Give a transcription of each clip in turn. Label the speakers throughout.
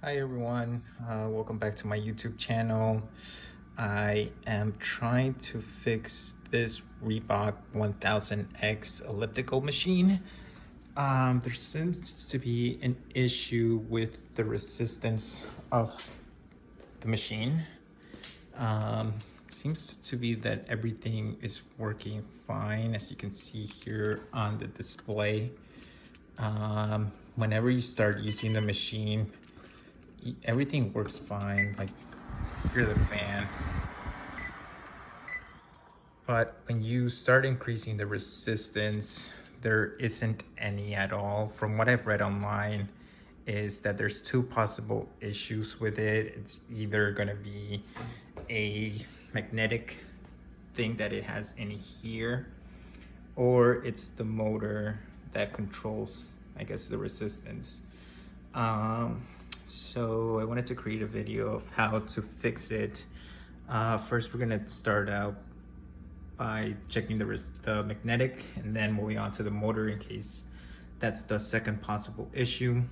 Speaker 1: Hi everyone, welcome back to my YouTube channel. I am trying to fix this Reebok 1000X elliptical machine. There seems to be an issue with the resistance of the machine. Seems to be that everything is working fine, as you can see here on the display. Whenever you start using the machine, everything works fine. Like, hear the fan. But when you start increasing the resistance, there isn't any at all. From what I've read online, is that there's two possible issues with it. It's either gonna be a magnetic thing that it has in here, or it's the motor that controls, I guess, the resistance. So I wanted to create a video of how to fix it. First, we're gonna start out by checking the magnetic, and then moving on to the motor in case that's the second possible issue.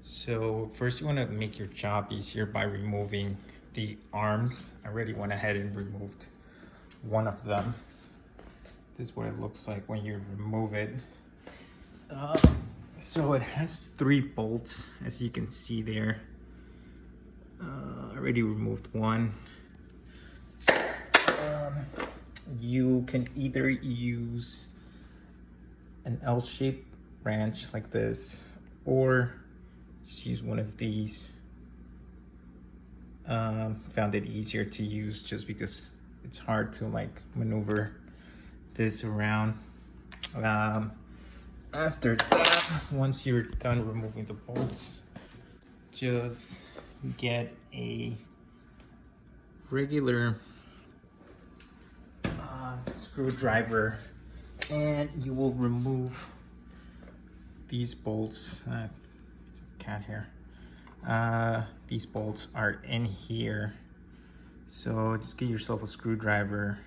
Speaker 1: So first, you want to make your job easier by removing the arms. I already went ahead and removed one of them. This is what it looks like when you remove it. So it has 3 bolts, as you can see there. Already removed one. You can either use an L-shaped wrench like this, or just use one of these. Found it easier to use just because it's hard to maneuver this around. After that, once you're done removing the bolts, just get a regular screwdriver, and you will remove these bolts. There's a cat here. These bolts are in here, so just get yourself a screwdriver.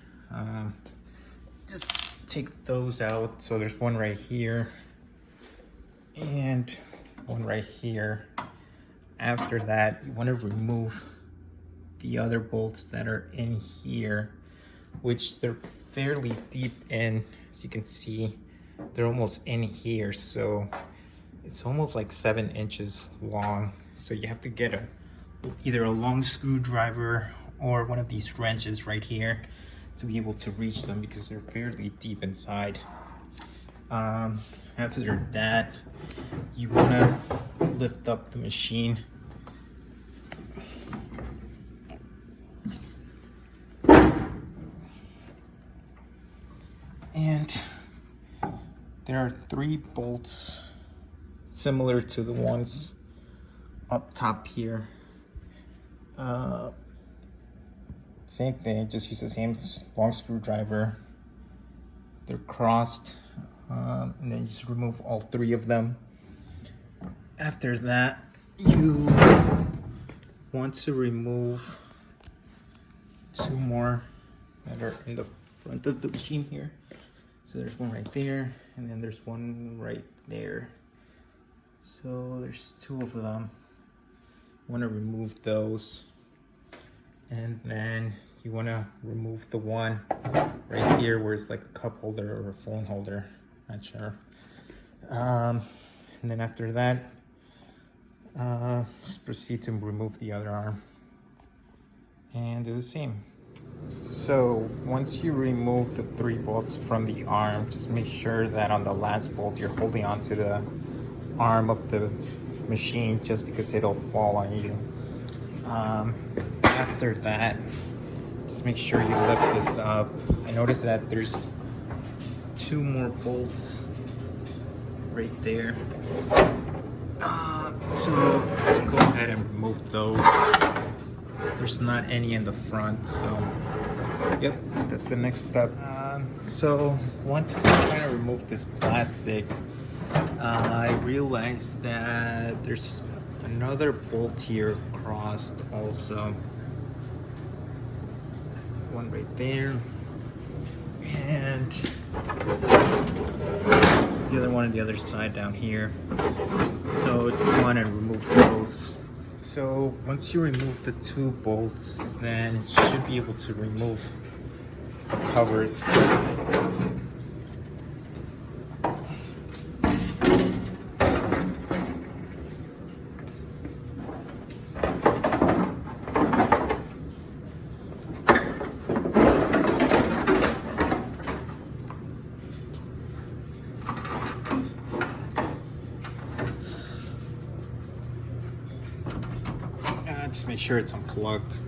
Speaker 1: Just take those out. So there's one right here and one right here. After that, you want to remove the other bolts that are in here, which they're fairly deep in. As you can see, they're almost in here, so it's almost like 7 inches long. So you have to get either a long screwdriver or one of these wrenches right here to be able to reach them, because they're fairly deep inside. After that, you want to lift up the machine. And there are 3 bolts similar to the ones up top here. Same thing, just use the same long screwdriver. They're crossed, and then just remove all 3 of them. After that, you want to remove 2 more that are in the front of the machine here. So there's one right there, and then there's one right there. So there's 2 of them. You want to remove those. And then you want to remove the one right here where it's like a cup holder or a phone holder, not sure. And then after that, just proceed to remove the other arm and do the same. So once you remove the 3 bolts from the arm, just make sure that on the last bolt you're holding onto the arm of the machine, just because it'll fall on you. After that, just make sure you lift this up. I noticed that there's 2 more bolts right there. So just go ahead and remove those. There's not any in the front, so yep, that's the next step. So once you start trying to remove this plastic, I realized that there's another bolt here crossed also. One right there, and the other one on the other side down here. So just want on and remove those. So once you remove the two bolts, then you should be able to remove the covers. Just make sure it's unplugged.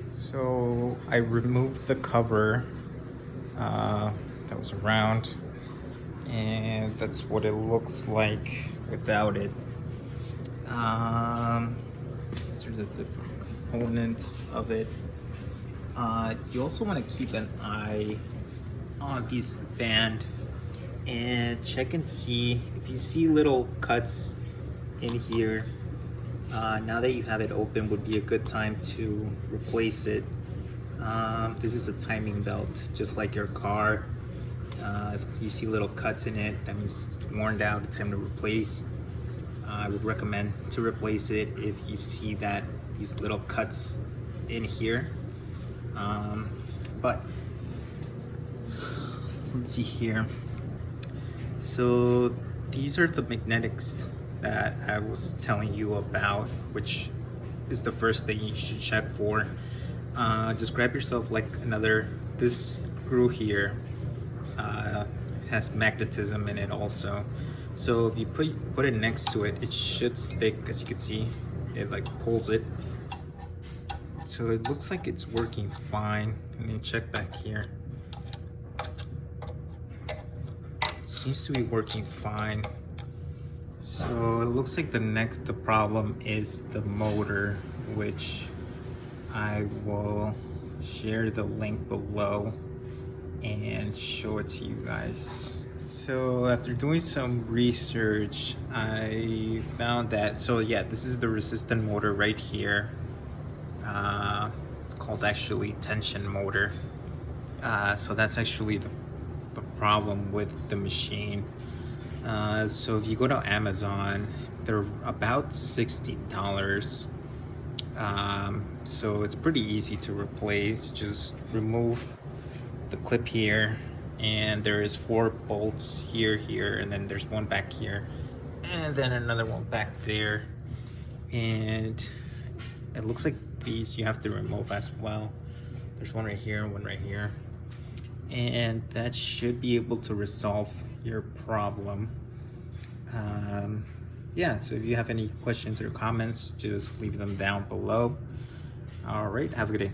Speaker 1: So I removed the cover that was around, and that's what it looks like without it. These are the components of it. You also want to keep an eye on this band and check and see if you see little cuts in here. Now that you have it open, would be a good time to replace it. This is a timing belt, just like your car. If you see little cuts in it, that means it's worn out, time to replace. I would recommend to replace it if you see that these little cuts in here. But let's see here. So these are the magnetics that I was telling you about, which is the first thing you should check for. Just grab yourself like this screw here has magnetism in it also. So if you put it next to it, it should stick. As you can see, it like pulls it. So it looks like it's working fine. And then check back here. Seems to be working fine. So it looks like the problem is the motor, which I will share the link below and show it to you guys. So after doing some research, I found that, so yeah, this is the resistant motor right here. It's called actually tension motor. So that's actually the problem with the machine. So if you go to Amazon, they're about $60. So it's pretty easy to replace. Just remove the clip here, and there is 4 bolts here, and then there's one back here, and then another one back there. And it looks like these you have to remove as well. There's one right here and one right here. And that should be able to resolve your problem. Yeah, so if you have any questions or comments, just leave them down below. All right, have a good day.